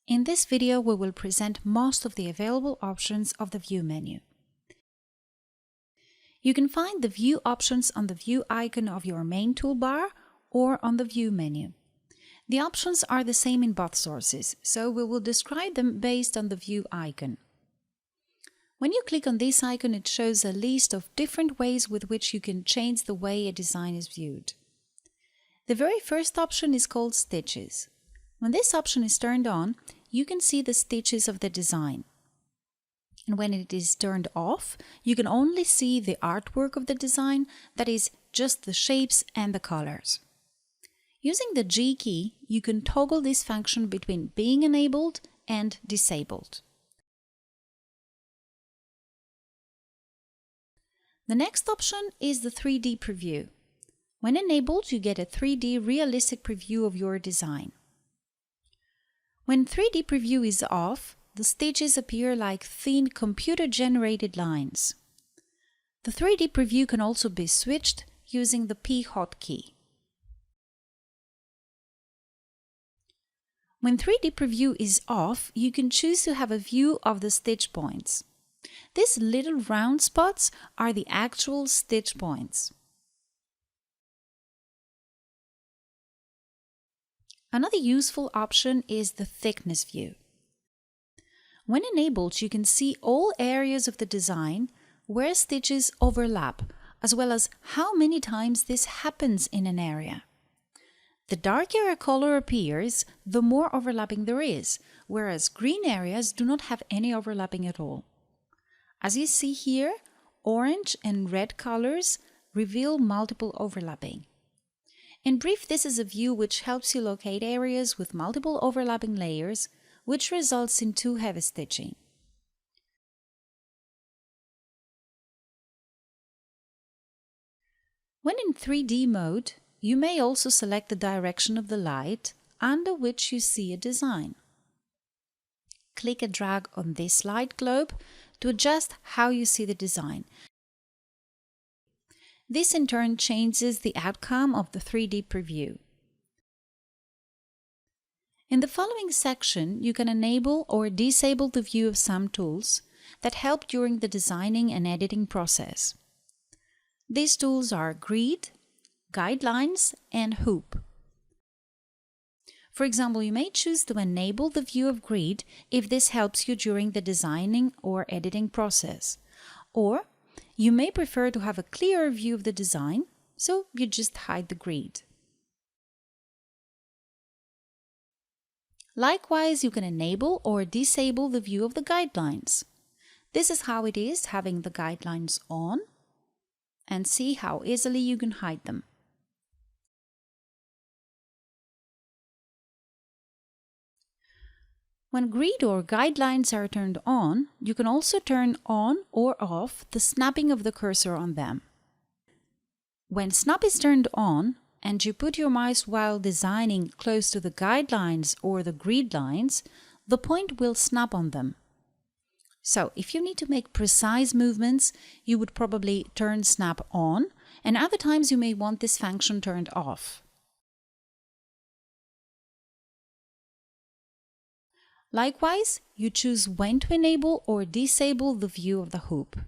In this video, we will present most of the available options of the View menu. You can find the View options on the View icon of your main toolbar or on the View menu. The options are the same in both sources, so we will describe them based on the View icon. When you click on this icon, it shows a list of different ways with which you can change the way a design is viewed. The very first option is called Stitches. When this option is turned on, you can see the stitches of the design. And when it is turned off, you can only see the artwork of the design, that is, just the shapes and the colors. Using the G key, you can toggle this function between being enabled and disabled. The next option is the 3D preview. When enabled, you get a 3D realistic preview of your design. When 3D preview is off, the stitches appear like thin computer-generated lines. The 3D preview can also be switched using the P hotkey. When 3D preview is off, you can choose to have a view of the stitch points. These little round spots are the actual stitch points. Another useful option is the thickness view. When enabled, you can see all areas of the design where stitches overlap, as well as how many times this happens in an area. The darker a color appears, the more overlapping there is, whereas green areas do not have any overlapping at all. As you see here, orange and red colors reveal multiple overlapping. In brief, this is a view which helps you locate areas with multiple overlapping layers, which results in too heavy stitching. When in 3D mode, you may also select the direction of the light under which you see a design. Click and drag on this light globe to adjust how you see the design. This in turn changes the outcome of the 3D preview. In the following section, you can enable or disable the view of some tools that help during the designing and editing process. These tools are Grid, Guidelines, and Hoop. For example, you may choose to enable the view of Grid if this helps you during the designing or editing process, or you may prefer to have a clearer view of the design, so you just hide the grid. Likewise, you can enable or disable the view of the guidelines. This is how it is having the guidelines on, and see how easily you can hide them. When grid or guidelines are turned on, you can also turn on or off the snapping of the cursor on them. When snap is turned on and you put your mouse while designing close to the guidelines or the grid lines, the point will snap on them. So if you need to make precise movements, you would probably turn snap on, and other times you may want this function turned off. Likewise, you choose when to enable or disable the view of the hoop.